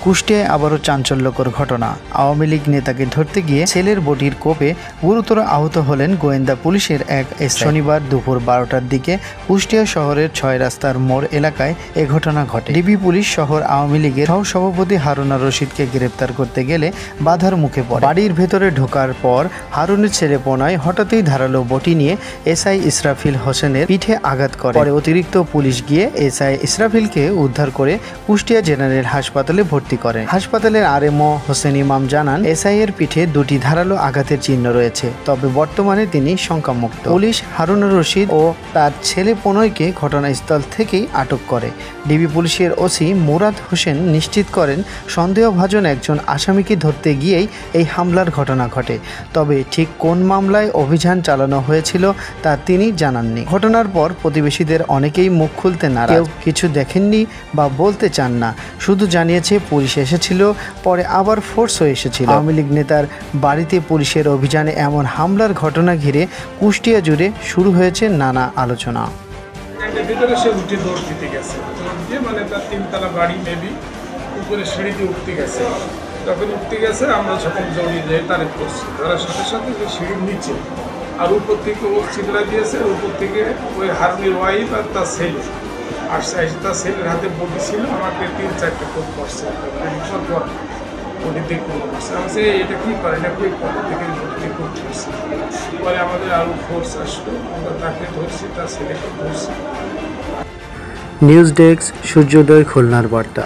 কুষ্টিয়ায় আবারও চাঞ্চল্যকর ঘটনা। আওয়ামী লীগ নেতাকে ধরতে গিয়ে ছেলের বটির কোপে গুরুতর আহত হলেন গোয়েন্দা পুলিশের এক এসআই। শনিবার দুপুর 12টার দিকে কুষ্টিয়া শহরের 6 রাস্তার মোড় এলাকায় এ ঘটনা ঘটে। ডিবি পুলিশ শহর আওয়ামী লীগের সহসভাপতি হারুন রশিদকে গ্রেপ্তার করতে গেলে বাধার মুখে পড়ে। বাড়ির ভেতরে ঢোকার পর হারুনের ছেলে পনায় হঠাৎই ধারালো বটি নিয়ে এসআই ইসরাফিল হোসেনের পিঠে আঘাত করে। পরে অতিরিক্ত পুলিশ গিয়ে এসআই ইসরাফিলকে উদ্ধার করে কুষ্টিয়া জেনারেল হাসপাতালে ভর্তি করে। হাসপাতালের আরএমও হোসেন ইমাম জানান, এসআই এর পিঠে 2টি ধারালো আঘাতের চিহ্ন রয়েছে, তবে বর্তমানে তিনি শঙ্কামুক্ত। পুলিশ হারুন রশিদ ও তার ছেলে পনয়কে ঘটনাস্থল থেকেই আটক করে। ডিবি পুলিশের ওসি মুরাদ হোসেন নিশ্চিত করেন, সন্দেহভাজন একজন আসামিকে ধরতে গিয়েই এই হামলার ঘটনা ঘটে। তবে ঠিক কোন মামলায় অভিযান চালানো হয়েছিল তা তিনি জানাননি। ঘটনার পর প্রতিবেশীদের অনেকেই মুখ খুলতে নারাজ। কেউ কিছু দেখেননি বা বলতে চান না, শুধু জানিয়েছে পুলিশ এসেছিল, পরে আবার ফোর্স হয়ে এসেছিল। আওয়ামী লীগ নেতার বাড়িতে পুলিশের অভিযানে এমন হামলার ঘটনা ঘিরে কুষ্টিয়া জুড়ে শুরু হয়েছে নানা আলোচনা। ভিতরে সে উঠে দৌড় দিতে গেছে, মানে তার 3তলা বাড়ি মেবি, উপরে সিঁড়িতে উঠতে গেছে। যখন উঠতে গেছে আমরা যখন জড়িয়ে যাই তারে করছি, ধরার সাথে সাথে যে সিঁড়ির নিচে আর উপর থেকে ও চিল্লা দিয়েছে। উপর থেকে ওই হারুনের ওয়াইফ আর তার ছেলে আর তার ছেলের হাতে বটি ছিল, আমাকে 3-4টে কোপ করছে। পর বটি দিয়ে কোপ করছে। আমি সে এটা কী করে, এটা কই পরের থেকে বটি দিয়ে কোপ করছে। পরে আমাদের আরও ফোর্স আসলো, আমরা তাকে ধরছি, তার ছেলেকে ধরছি। নিউজ ডেস্ক, সূর্যোদয় খুলনার বার্তা।